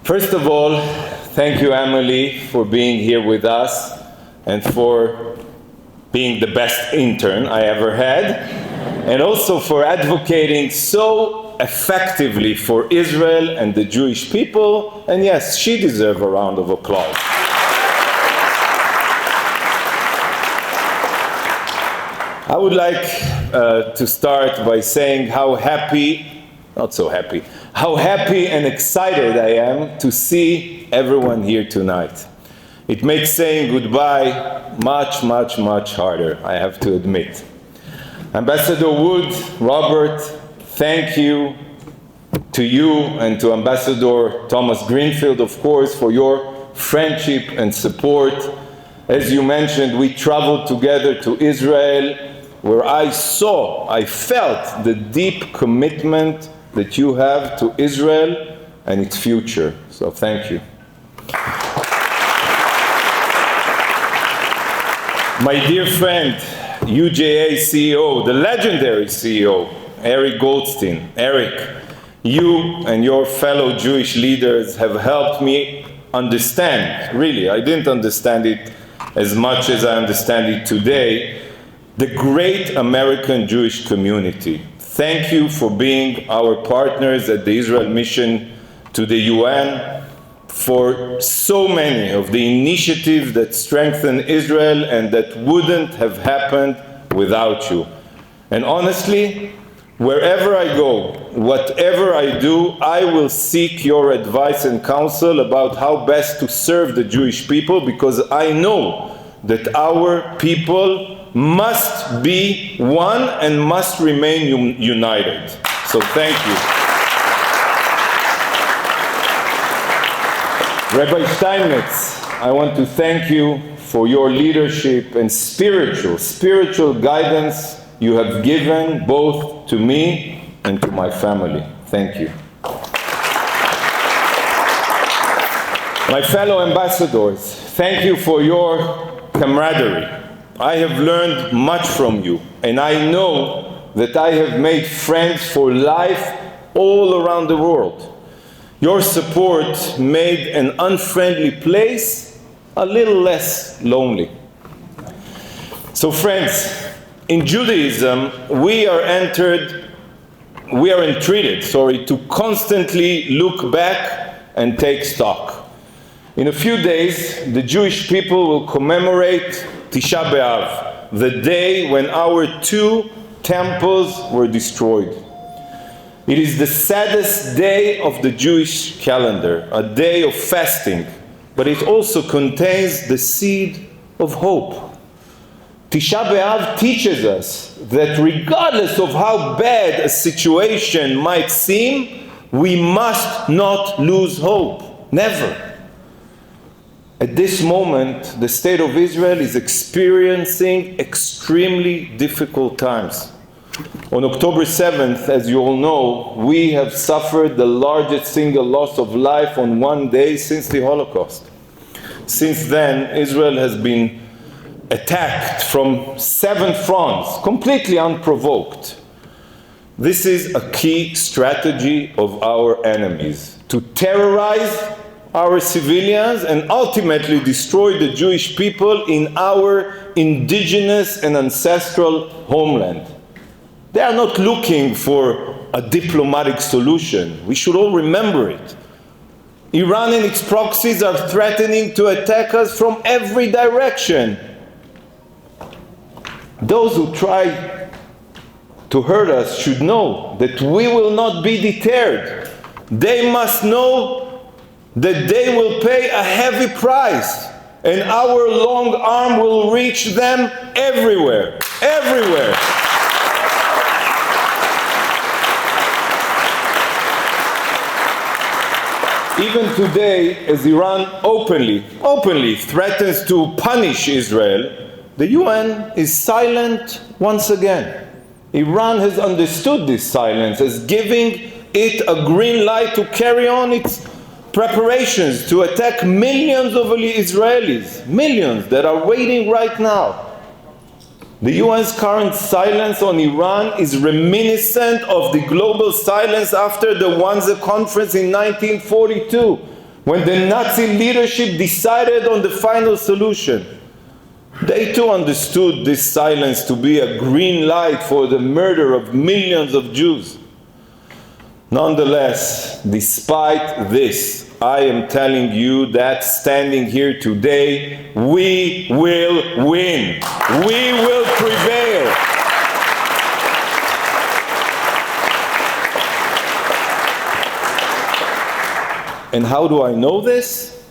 First of all, thank you, Emily, for being here with us and for being the best intern I ever had, and also for advocating so effectively for Israel and the Jewish people. And yes, she deserves a round of applause. I would like to start by saying how happy and excited I am to see everyone here tonight. It makes saying goodbye much, much, much harder, I have to admit. Ambassador Wood, Robert, thank you to you and to Ambassador Thomas Greenfield, of course, for your friendship and support. As you mentioned, we traveled together to Israel, where I felt the deep commitment that you have to Israel and its future. So thank you. My dear friend, UJA CEO, the legendary CEO, Eric Goldstein. Eric, you and your fellow Jewish leaders have helped me understand, really, I didn't understand it as much as I understand it today, the great American Jewish community. Thank you for being our partners at the Israel mission to the UN, for so many of the initiatives that strengthen Israel and that wouldn't have happened without you. And honestly, wherever I go, whatever I do, I will seek your advice and counsel about how best to serve the Jewish people, because I know that our people must be one and must remain united. So thank you. Rabbi Steinmetz, I want to thank you for your leadership and spiritual guidance you have given both to me and to my family. Thank you. My fellow ambassadors, thank you for your camaraderie. I have learned much from you, and I know that I have made friends for life all around the world. Your support made an unfriendly place a little less lonely. So friends, in Judaism, we are entreated to constantly look back and take stock. In a few days, the Jewish people will commemorate Tisha B'Av, the day when our two temples were destroyed. It is the saddest day of the Jewish calendar, a day of fasting, but it also contains the seed of hope. Tisha B'Av teaches us that regardless of how bad a situation might seem, we must not lose hope. Never. At this moment, the state of Israel is experiencing extremely difficult times. On October 7th, as you all know, we have suffered the largest single loss of life on one day since the Holocaust. Since then, Israel has been attacked from 7 fronts, completely unprovoked. This is a key strategy of our enemies, to terrorize our civilians and ultimately destroy the Jewish people in our indigenous and ancestral homeland. They are not looking for a diplomatic solution. We should all remember it. Iran and its proxies are threatening to attack us from every direction. Those who try to hurt us should know that we will not be deterred. They must know that they will pay a heavy price, and our long arm will reach them everywhere, everywhere. Even today, as Iran openly threatens to punish Israel, the UN is silent once again. Iran has understood this silence as giving it a green light to carry on its preparations to attack millions of Israelis, millions that are waiting right now. The UN's current silence on Iran is reminiscent of the global silence after the Wannsee Conference in 1942, When the Nazi leadership decided on the final solution, they too understood this silence to be a green light for the murder of millions of Jews. Nonetheless, despite this, I am telling you that standing here today, we will win. We will prevail. And how do I know this?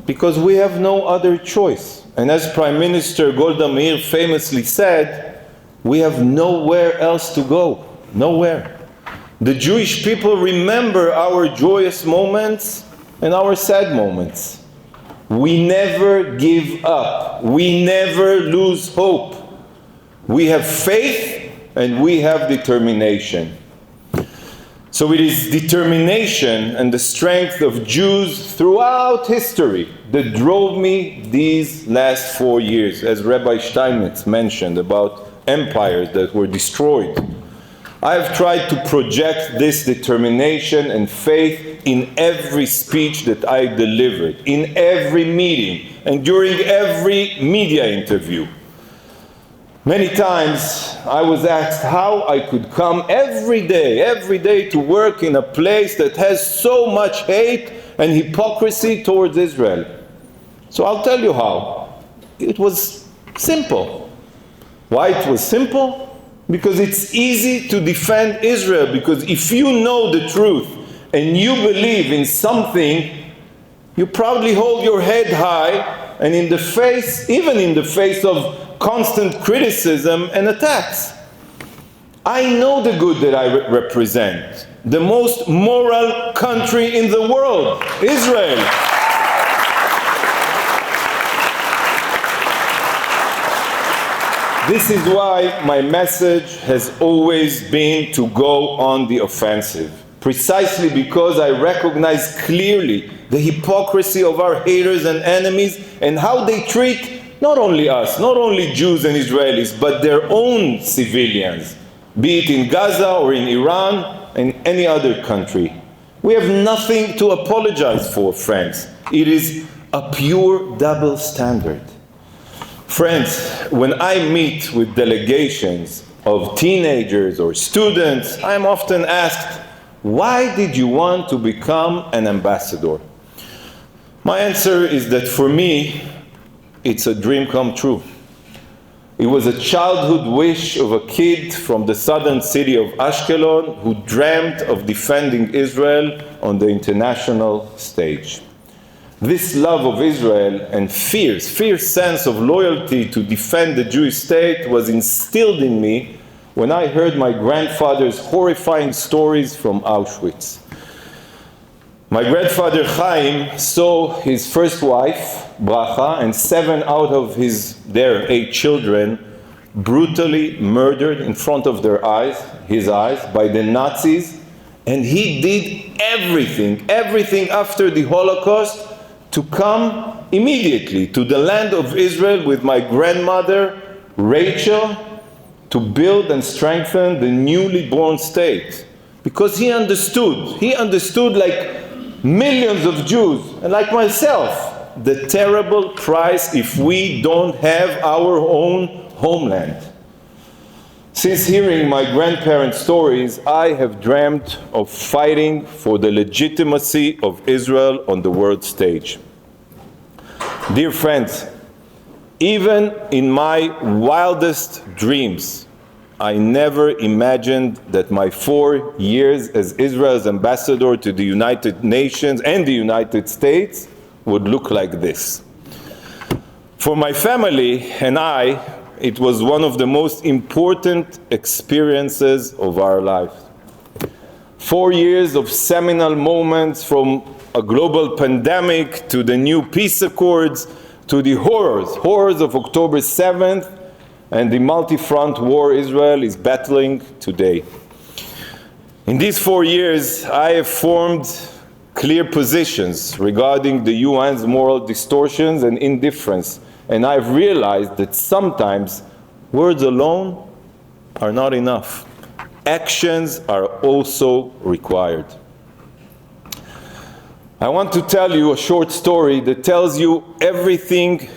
Because we have no other choice. And as Prime Minister Golda Meir famously said, we have nowhere else to go. Nowhere. The Jewish people remember our joyous moments and our sad moments. We never give up. We never lose hope. We have faith and we have determination. So it is determination and the strength of Jews throughout history that drove me these last 4 years, as Rabbi Steinmetz mentioned about empires that were destroyed. I have tried to project this determination and faith in every speech that I delivered, in every meeting, and during every media interview. Many times I was asked how I could come every day to work in a place that has so much hate and hypocrisy towards Israel. So I'll tell you how. It was simple. Why it was simple? Because it's easy to defend Israel, because if you know the truth and you believe in something, you proudly hold your head high and in the face, even in the face of constant criticism and attacks. I know the good that I represent, the most moral country in the world, Israel. This is why my message has always been to go on the offensive, precisely because I recognize clearly the hypocrisy of our haters and enemies and how they treat not only us, not only Jews and Israelis, but their own civilians, be it in Gaza or in Iran and any other country. We have nothing to apologize for, friends. It is a pure double standard. Friends, when I meet with delegations of teenagers or students, I am often asked, why did you want to become an ambassador? My answer is that for me, it's a dream come true. It was a childhood wish of a kid from the southern city of Ashkelon who dreamt of defending Israel on the international stage. This love of Israel and fierce sense of loyalty to defend the Jewish state was instilled in me when I heard my grandfather's horrifying stories from Auschwitz. My grandfather Chaim saw his first wife, Bracha, and 7 out of their 8 children brutally murdered in front of his eyes, by the Nazis, and he did everything after the Holocaust to come immediately to the land of Israel with my grandmother, Rachel, to build and strengthen the newly born state. Because he understood like millions of Jews, and like myself, the terrible price if we don't have our own homeland. Since hearing my grandparents' stories, I have dreamt of fighting for the legitimacy of Israel on the world stage. Dear friends, even in my wildest dreams, I never imagined that my 4 years as Israel's ambassador to the United Nations and the United States would look like this. For my family and I, it was one of the most important experiences of our life. 4 years of seminal moments, from a global pandemic to the new peace accords to the horrors of October 7th and the multi-front war Israel is battling today. In these 4 years, I have formed clear positions regarding the UN's moral distortions and indifference, and I've realized that sometimes words alone are not enough. Actions are also required. I want to tell you a short story that tells you everything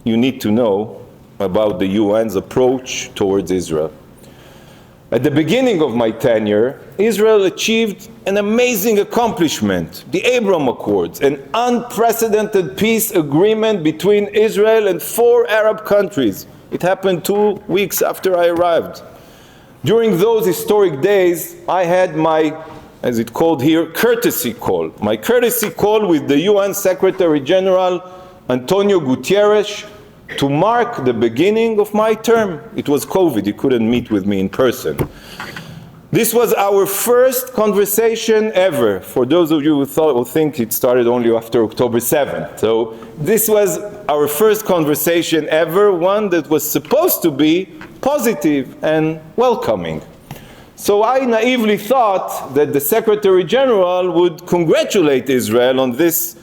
you need to know about the UN's approach towards Israel. At the beginning of my tenure, Israel achieved an amazing accomplishment, the Abraham Accords, an unprecedented peace agreement between Israel and 4 Arab countries. It happened 2 weeks after I arrived. During those historic days, I had my, as it's called here, courtesy call. My courtesy call with the UN Secretary General Antonio Guterres to mark the beginning of my term. It was COVID, he couldn't meet with me in person. This was our first conversation ever, for those of you who think it started only after October 7th. So this was our first conversation ever, one that was supposed to be positive and welcoming. So I naively thought that the Secretary General would congratulate Israel on this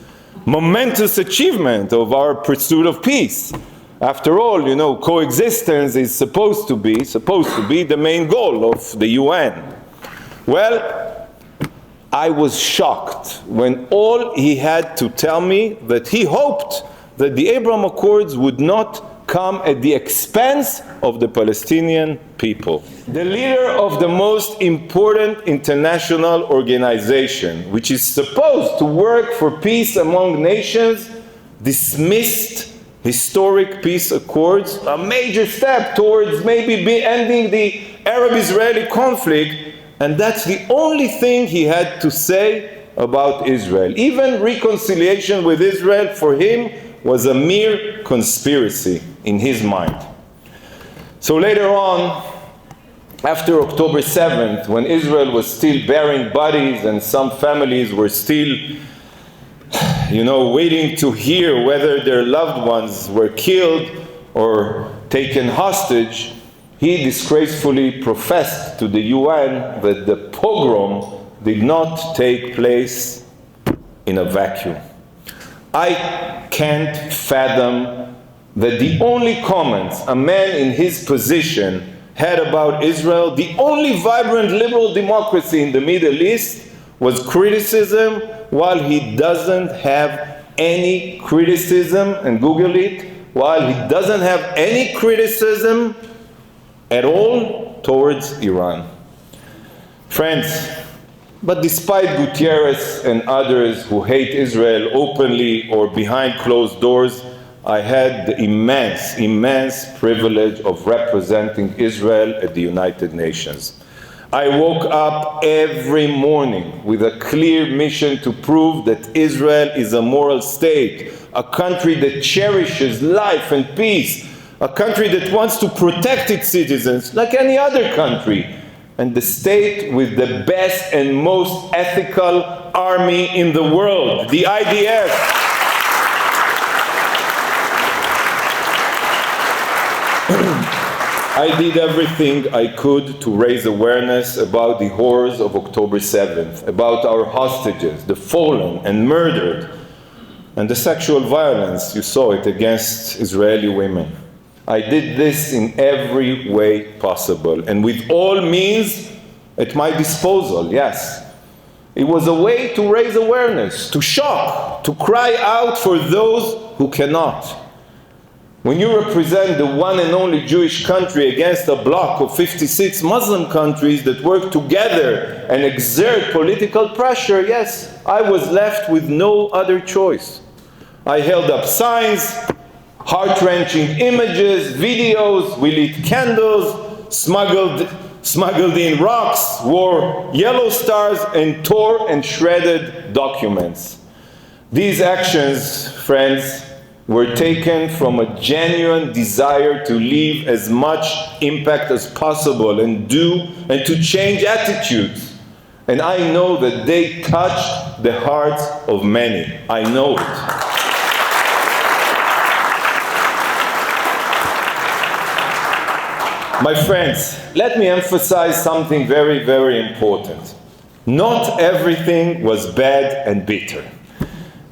momentous achievement of our pursuit of peace. After all, you know, coexistence is supposed to be the main goal of the UN. Well, I was shocked when all he had to tell me that he hoped that the Abraham Accords would not come at the expense of the Palestinian people. The leader of the most important international organization, which is supposed to work for peace among nations, dismissed historic peace accords, a major step towards maybe ending the Arab-Israeli conflict, and that's the only thing he had to say about Israel. Even reconciliation with Israel for him was a mere conspiracy in his mind. So later on, after October 7th, when Israel was still burying bodies and some families were still waiting to hear whether their loved ones were killed or taken hostage, he disgracefully professed to the UN that the pogrom did not take place in a vacuum. I can't fathom that the only comments a man in his position had about Israel, the only vibrant liberal democracy in the Middle East, was criticism, while he doesn't have any criticism, and Google it, while he doesn't have any criticism at all towards Iran. Friends, but despite Guterres and others who hate Israel openly or behind closed doors, I had the immense privilege of representing Israel at the United Nations. I woke up every morning with a clear mission to prove that Israel is a moral state, a country that cherishes life and peace, a country that wants to protect its citizens like any other country, and the state with the best and most ethical army in the world, the IDF. I did everything I could to raise awareness about the horrors of October 7th, about our hostages, the fallen and murdered, and the sexual violence, you saw it, against Israeli women. I did this in every way possible, and with all means at my disposal, yes. It was a way to raise awareness, to shock, to cry out for those who cannot. When you represent the one and only Jewish country against a bloc of 56 Muslim countries that work together and exert political pressure, yes, I was left with no other choice. I held up signs, heart-wrenching images, videos, we lit candles, smuggled in rocks, wore yellow stars, and tore and shredded documents. These actions, friends, were taken from a genuine desire to leave as much impact as possible and to change attitudes. And I know that they touched the hearts of many. I know it. My friends, let me emphasize something very, very important. Not everything was bad and bitter.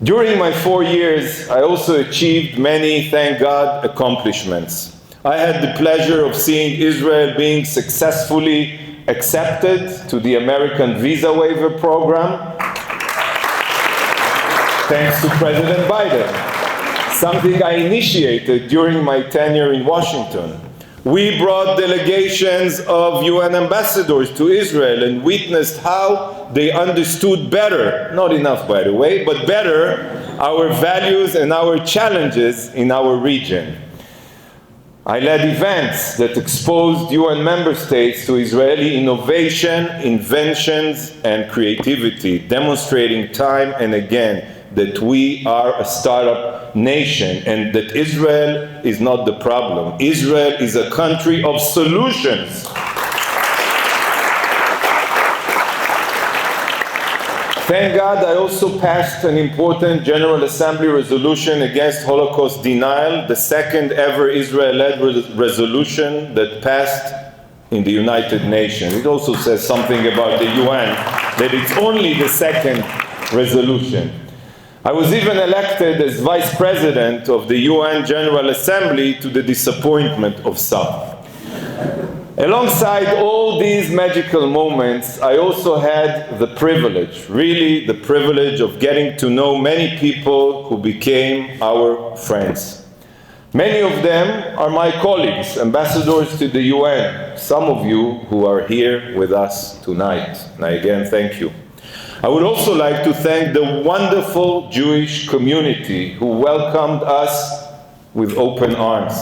During my 4 years, I also achieved many, thank God, accomplishments. I had the pleasure of seeing Israel being successfully accepted to the American visa waiver program. thanks to President Biden, something I initiated during my tenure in Washington. We brought delegations of UN ambassadors to Israel and witnessed how they understood better, not enough by the way, but better our values and our challenges in our region. I led events that exposed UN member states to Israeli innovation, inventions, and creativity, demonstrating time and again that we are a startup nation and that Israel is not the problem. Israel is a country of solutions. Thank God I also passed an important General Assembly resolution against Holocaust denial, the second ever Israel-led resolution that passed in the United Nations. It also says something about the UN, that it's only the second resolution. I was even elected as Vice President of the UN General Assembly to the disappointment of some. Alongside all these magical moments, I also had the privilege, really the privilege of getting to know many people who became our friends. Many of them are my colleagues, ambassadors to the UN, some of you who are here with us tonight. And again, thank you. I would also like to thank the wonderful Jewish community who welcomed us with open arms.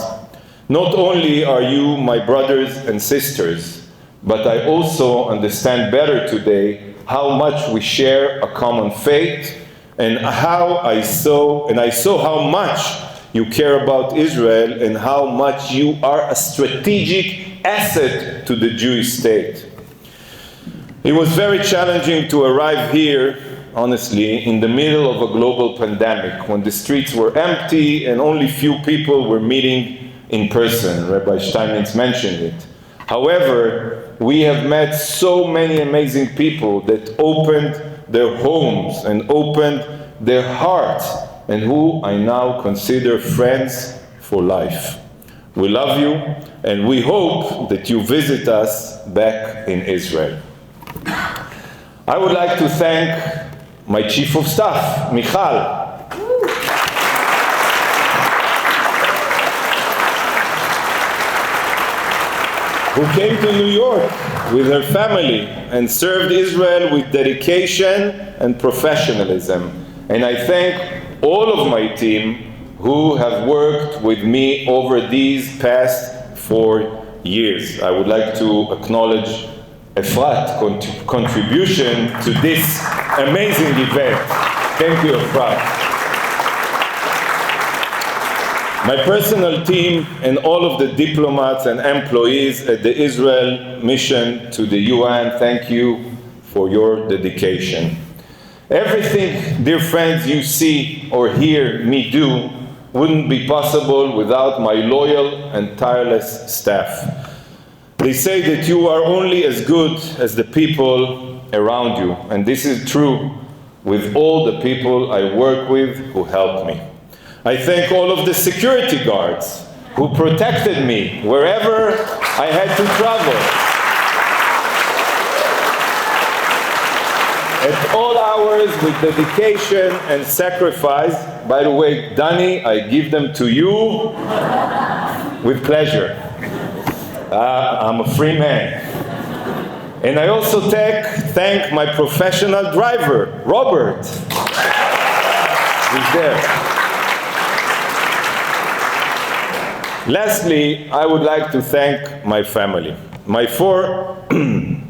Not only are you my brothers and sisters, but I also understand better today how much we share a common faith and I saw how much you care about Israel and how much you are a strategic asset to the Jewish state. It was very challenging to arrive here, honestly, in the middle of a global pandemic, when the streets were empty and only few people were meeting in person. Rabbi Steinmetz mentioned it. However, we have met so many amazing people that opened their homes and opened their hearts, and who I now consider friends for life. We love you, and we hope that you visit us back in Israel. I would like to thank my Chief of Staff, Michal, who came to New York with her family and served Israel with dedication and professionalism. And I thank all of my team who have worked with me over these past 4 years. I would like to acknowledge Efrat's contribution to this amazing event. Thank you, Efrat. My personal team and all of the diplomats and employees at the Israel mission to the UN, thank you for your dedication. Everything, dear friends, you see or hear me do wouldn't be possible without my loyal and tireless staff. They say that you are only as good as the people around you, and this is true with all the people I work with who help me. I thank all of the security guards who protected me wherever I had to travel. At all hours with dedication and sacrifice. By the way, Danny, I give them to you with pleasure. I'm a free man. And I also thank my professional driver, Robert. He's there. Lastly, I would like to thank my family, my 4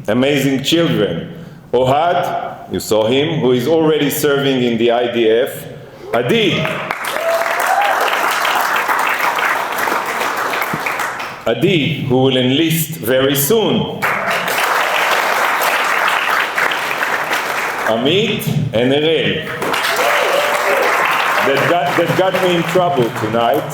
amazing children. Ohad, you saw him, who is already serving in the IDF. Adi, who will enlist very soon. Amit and Erel, that got me in trouble tonight.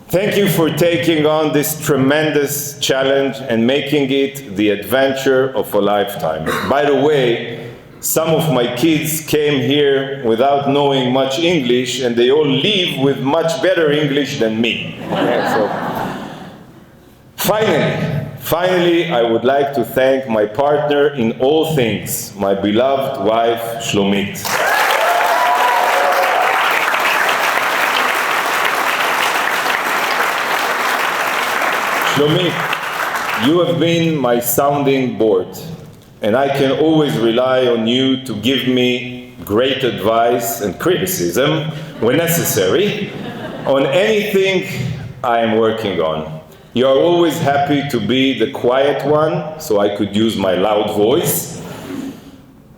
Thank you for taking on this tremendous challenge and making it the adventure of a lifetime. By the way, some of my kids came here without knowing much English, and they all leave with much better English than me. So, finally, I would like to thank my partner in all things, my beloved wife, Shlomit. Shlomi, you have been my sounding board, and I can always rely on you to give me great advice and criticism when necessary on anything I am working on. You are always happy to be the quiet one, so I could use my loud voice.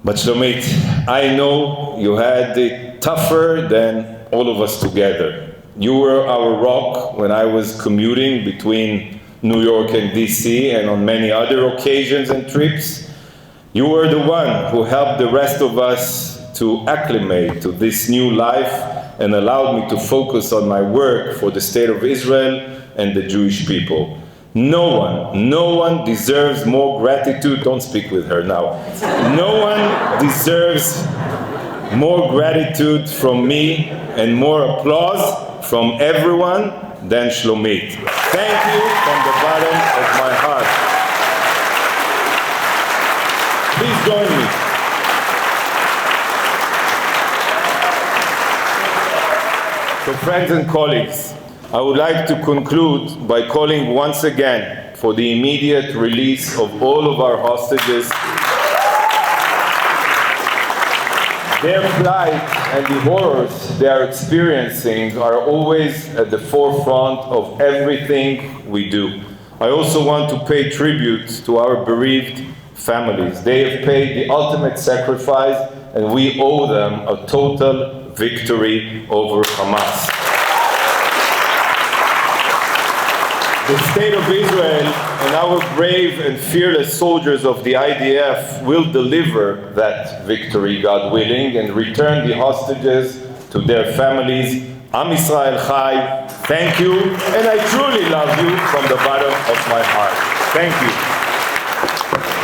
But Shlomit, I know you had it tougher than all of us together. You were our rock when I was commuting between New York and DC and on many other occasions and trips. You were the one who helped the rest of us to acclimate to this new life and allowed me to focus on my work for the state of Israel and the Jewish people. No one deserves more gratitude. Don't speak with her now. No one deserves more gratitude from me and more applause from everyone than Shlomit. Thank you from the bottom of my heart. Please join me. So friends and colleagues, I would like to conclude by calling once again for the immediate release of all of our hostages. Their plight and the horrors they are experiencing are always at the forefront of everything we do. I also want to pay tribute to our bereaved families. They have paid the ultimate sacrifice, and we owe them a total victory over Hamas. The state of Israel and our brave and fearless soldiers of the IDF will deliver that victory, God willing, and return the hostages to their families. Am Israel Chai, thank you, and I truly love you from the bottom of my heart. Thank you.